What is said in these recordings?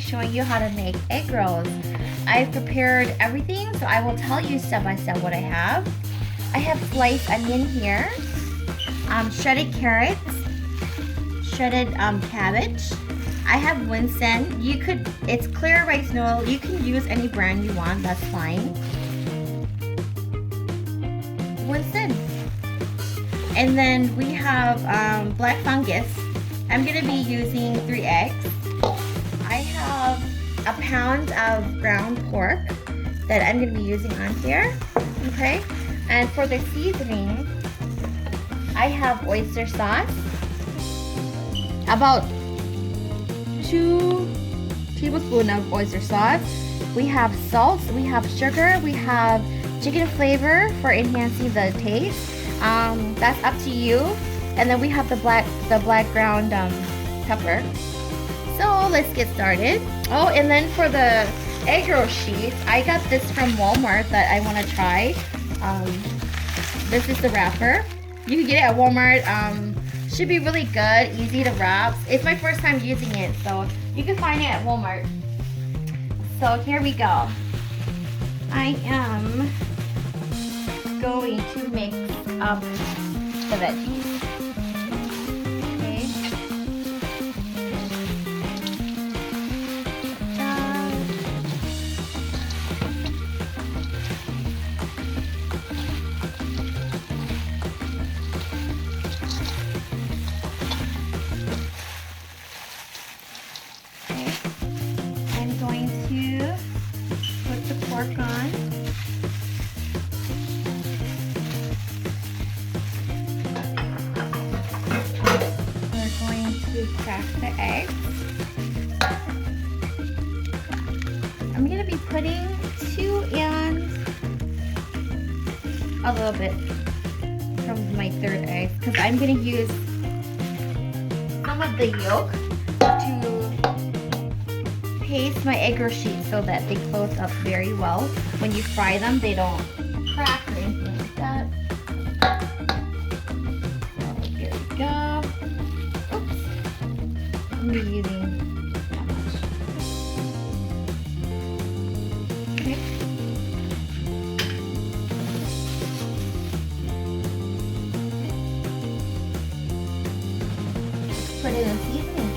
showing you how to make egg rolls. I've prepared everything, so I will tell you step by step what I have. I have sliced onion here, shredded carrots, shredded cabbage. I have Winston. It's clear rice noodle. You can use any brand you want, that's fine. Winston. And then we have black fungus. I'm gonna be using 3 eggs. I have a pound of ground pork that I'm gonna be using on here, okay? And for the seasoning, I have oyster sauce, about 2 tablespoons of oyster sauce. We have salt, we have sugar, we have chicken flavor for enhancing the taste. That's up to you. And then we have the black ground pepper. So let's get started. Oh, and then for the egg roll sheets, I got this from Walmart that I want to try. This is the wrapper. You can get it at Walmart. Should be really good, easy to wrap. It's my first time using it, so you can find it at Walmart. So here we go. I am going to mix up the veggies. Okay. I'm going to put the pork on. Crack the eggs. I'm going to be putting 2 and a little bit from my 3rd egg because I'm going to use some of the yolk to paste my egg roll sheets so that they close up very well. When you fry them, they don't crack or anything like that. So here we go. I'm going to be using that much. Okay. Put it in seasoning.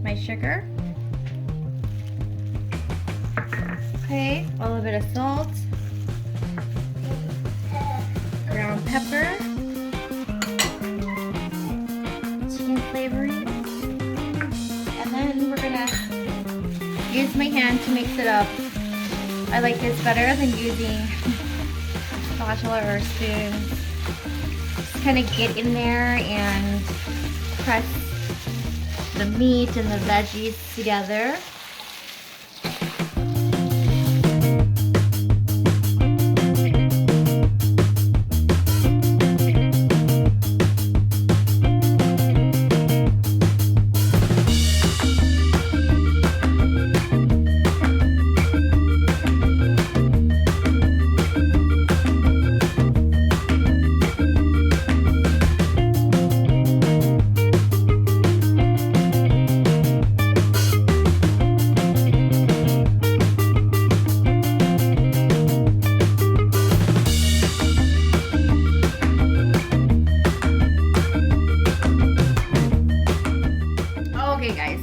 My sugar. Okay, a little bit of salt, ground pepper, chicken flavoring, and then we're gonna use my hand to mix it up. I like this better than using spatula or spoon. Just kind of get in there and press the meat and the veggies together.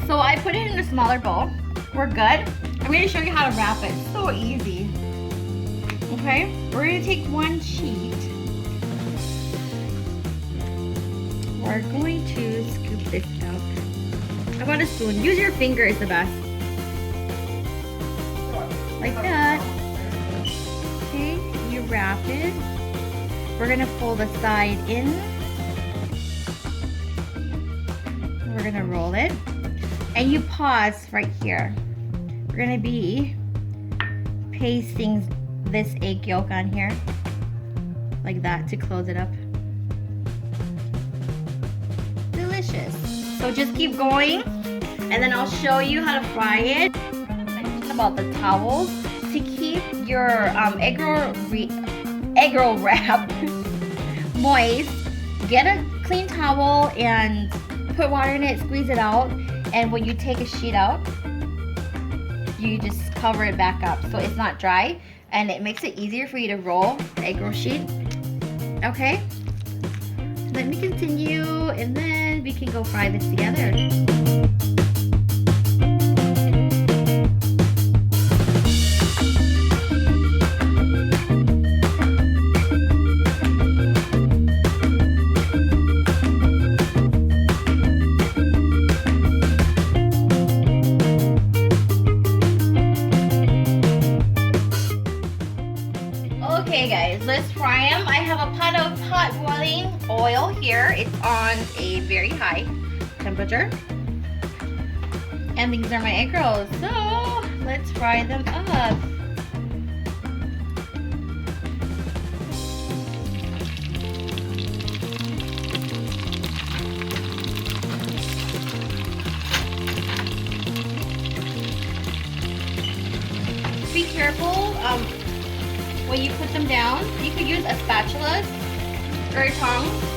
So I put it in a smaller bowl. We're good. I'm going to show you how to wrap it. It's so easy. Okay, we're going to take 1 sheet. We're going to scoop this out. How about a spoon? Use your finger is the best. Like that. Okay, you wrap it. We're going to pull the side in. We're going to roll it. And you pause right here. We're gonna be pasting this egg yolk on here like that to close it up. Delicious. So just keep going and then I'll show you how to fry it. Mention about the towels to keep your egg roll wrap moist. Get a clean towel and put water in it, squeeze it out, and when you take a sheet out, you just cover it back up so it's not dry, and it makes it easier for you to roll the egg roll sheet. Okay, let me continue, and then we can go fry this together. Okay guys, let's fry them. I have a pot of hot boiling oil here. It's on a very high temperature. And these are my egg rolls. So let's fry them up. Be careful. When you put them down, you could use a spatula or a tongs.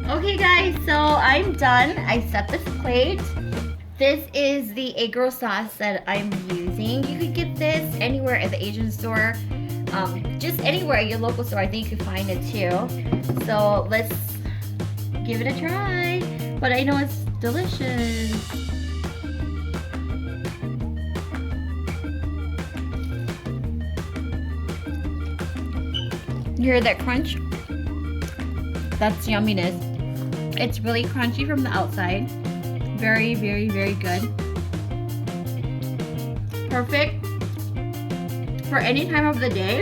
Okay guys, so I'm done. I set this plate. This is the egg roll sauce that I'm using. You could get this anywhere at the Asian store. Just anywhere at your local store. I think you could find it too. So let's give it a try. But I know it's delicious. You hear that crunch? That's yumminess. It's really crunchy from the outside. Very, very, very good. Perfect for any time of the day.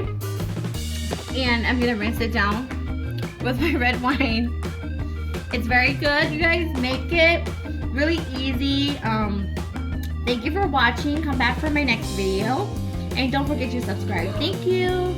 And I'm gonna rinse it down with my red wine. It's very good. You guys make it really easy. Thank you for watching. Come back for my next video. And don't forget to subscribe. Thank you.